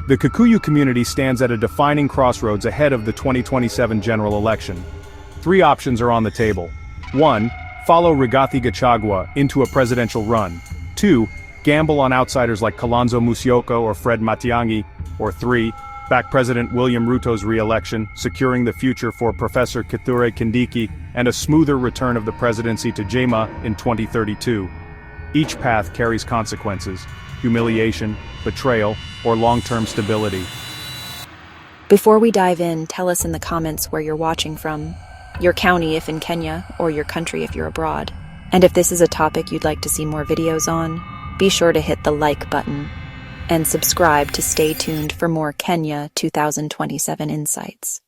The Kikuyu community stands at a defining crossroads ahead of the 2027 general election. Three options are on the table. 1. Follow Rigathi Gachagua into a presidential run. 2. Gamble on outsiders like Kalonzo Musyoka or Fred Matiang'I. Or 3. Back President William Ruto's re-election, securing the future for Professor Kithure-Kindiki and a smoother return of the presidency to Jema in 2032. Each path carries consequences: humiliation, betrayal, or long-term stability. Before we dive in, tell us in the comments where you're watching from, your county if in Kenya, or your country if you're abroad. And if this is a topic you'd like to see more videos on, be sure to hit the like button and subscribe to stay tuned for more Kenya 2027 insights.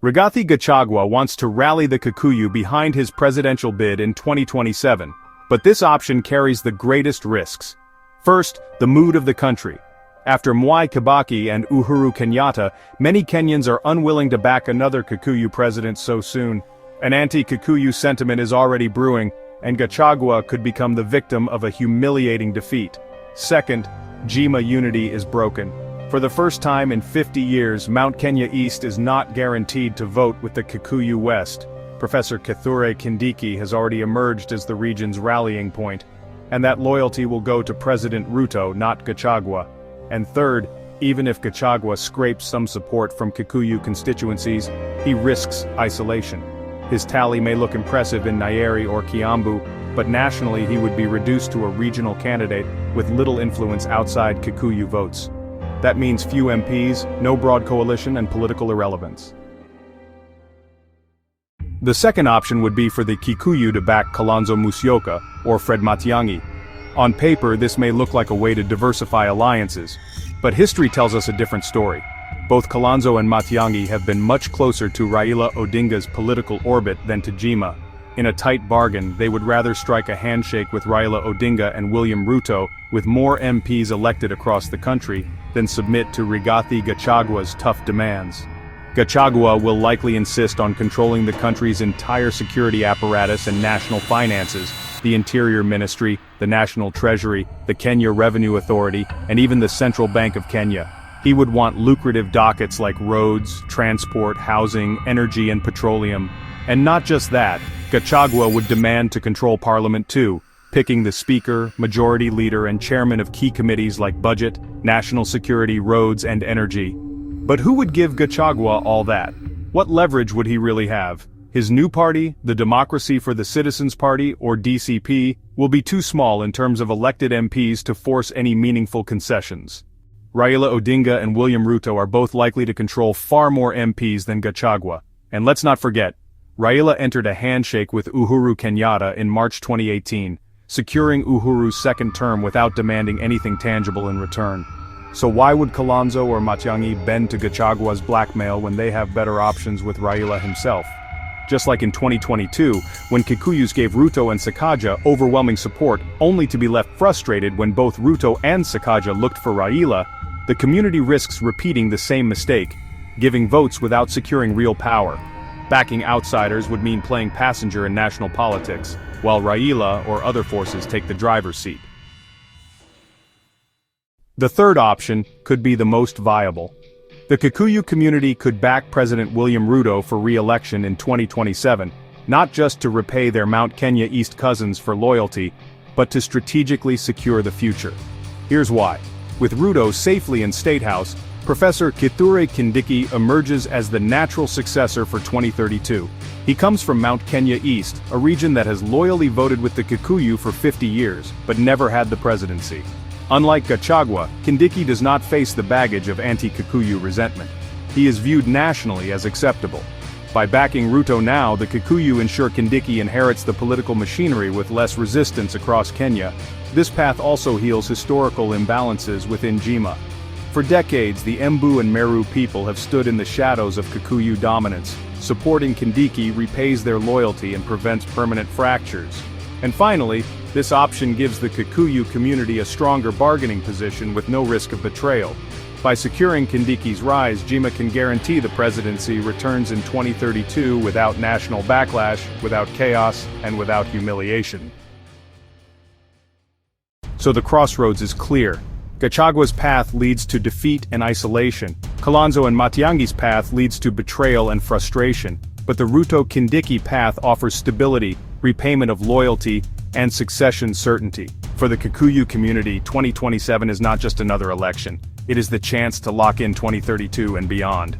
Rigathi Gachagua wants to rally the Kikuyu behind his presidential bid in 2027, but this option carries the greatest risks. First, the mood of the country. After Mwai Kibaki and Uhuru Kenyatta, many Kenyans are unwilling to back another Kikuyu president so soon. An anti-Kikuyu sentiment is already brewing, and Gachagua could become the victim of a humiliating defeat. Second, Jema unity is broken. For the first time in 50 years, Mount Kenya East is not guaranteed to vote with the Kikuyu West. Professor Kithure-Kindiki has already emerged as the region's rallying point, and that loyalty will go to President Ruto, not Gachagua. And third, even if Gachagua scrapes some support from Kikuyu constituencies, he risks isolation. His tally may look impressive in Nyeri or Kiambu, but nationally he would be reduced to a regional candidate with little influence outside Kikuyu votes. That means few MPs, no broad coalition, and political irrelevance. The second option would be for the Kikuyu to back Kalonzo Musyoka or Fred Matiang'I. On paper, this may look like a way to diversify alliances, but history tells us a different story. Both Kalonzo and Matiang'I have been much closer to Raila Odinga's political orbit than to Jema. In a tight bargain, they would rather strike a handshake with Raila Odinga and William Ruto, with more MPs elected across the country, than submit to Rigathi Gachagua's tough demands. Gachagua will likely insist on controlling the country's entire security apparatus and national finances, the Interior Ministry, the National Treasury, the Kenya Revenue Authority, and even the Central Bank of Kenya. He would want lucrative dockets like roads, transport, housing, energy, and petroleum. And not just that, Gachagua would demand to control Parliament too, picking the Speaker, Majority Leader, and Chairman of key committees like Budget, National Security, Roads, and Energy. But who would give Gachagua all that? What leverage would he really have? His new party, the Democracy for the Citizens Party, or DCP, will be too small in terms of elected MPs to force any meaningful concessions. Raila Odinga and William Ruto are both likely to control far more MPs than Gachagua. And let's not forget, Raila entered a handshake with Uhuru Kenyatta in March 2018, securing Uhuru's second term without demanding anything tangible in return. So why would Kalonzo or Matiang'I bend to Gachagua's blackmail when they have better options with Raila himself? Just like in 2022, when Kikuyus gave Ruto and Sakaja overwhelming support only to be left frustrated when both Ruto and Sakaja looked for Raila, the community risks repeating the same mistake, giving votes without securing real power. Backing outsiders would mean playing passenger in national politics, while Raila or other forces take the driver's seat. The third option could be the most viable. The Kikuyu community could back President William Ruto for re-election in 2027, not just to repay their Mount Kenya East cousins for loyalty, but to strategically secure the future. Here's why. With Ruto safely in State House, Professor Kithure-Kindiki emerges as the natural successor for 2032. He comes from Mount Kenya East, a region that has loyally voted with the Kikuyu for 50 years, but never had the presidency. Unlike Gachagua, Kindiki does not face the baggage of anti-Kikuyu resentment. He is viewed nationally as acceptable. By backing Ruto now, the Kikuyu ensure Kindiki inherits the political machinery with less resistance across Kenya. This path also heals historical imbalances within Jema. For decades, the Embu and Meru people have stood in the shadows of Kikuyu dominance. Supporting Kindiki repays their loyalty and prevents permanent fractures. And finally, this option gives the Kikuyu community a stronger bargaining position with no risk of betrayal. By securing Kindiki's rise, Jema can guarantee the presidency returns in 2032 without national backlash, without chaos, and without humiliation. So the crossroads is clear. Gachagua's path leads to defeat and isolation. Kalonzo and Matiang'I's path leads to betrayal and frustration. But the Ruto-Kindiki path offers stability, repayment of loyalty, and succession certainty. For the Gikuyu community, 2027 is not just another election. It is the chance to lock in 2032 and beyond.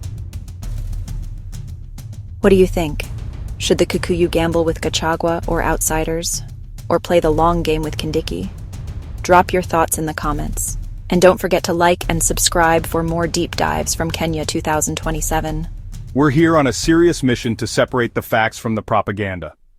What do you think? Should the Gikuyu gamble with Gachagua or outsiders? Or play the long game with Kindiki? Drop your thoughts in the comments. And don't forget to like and subscribe for more deep dives from Kenya 2027. We're here on a serious mission to separate the facts from the propaganda.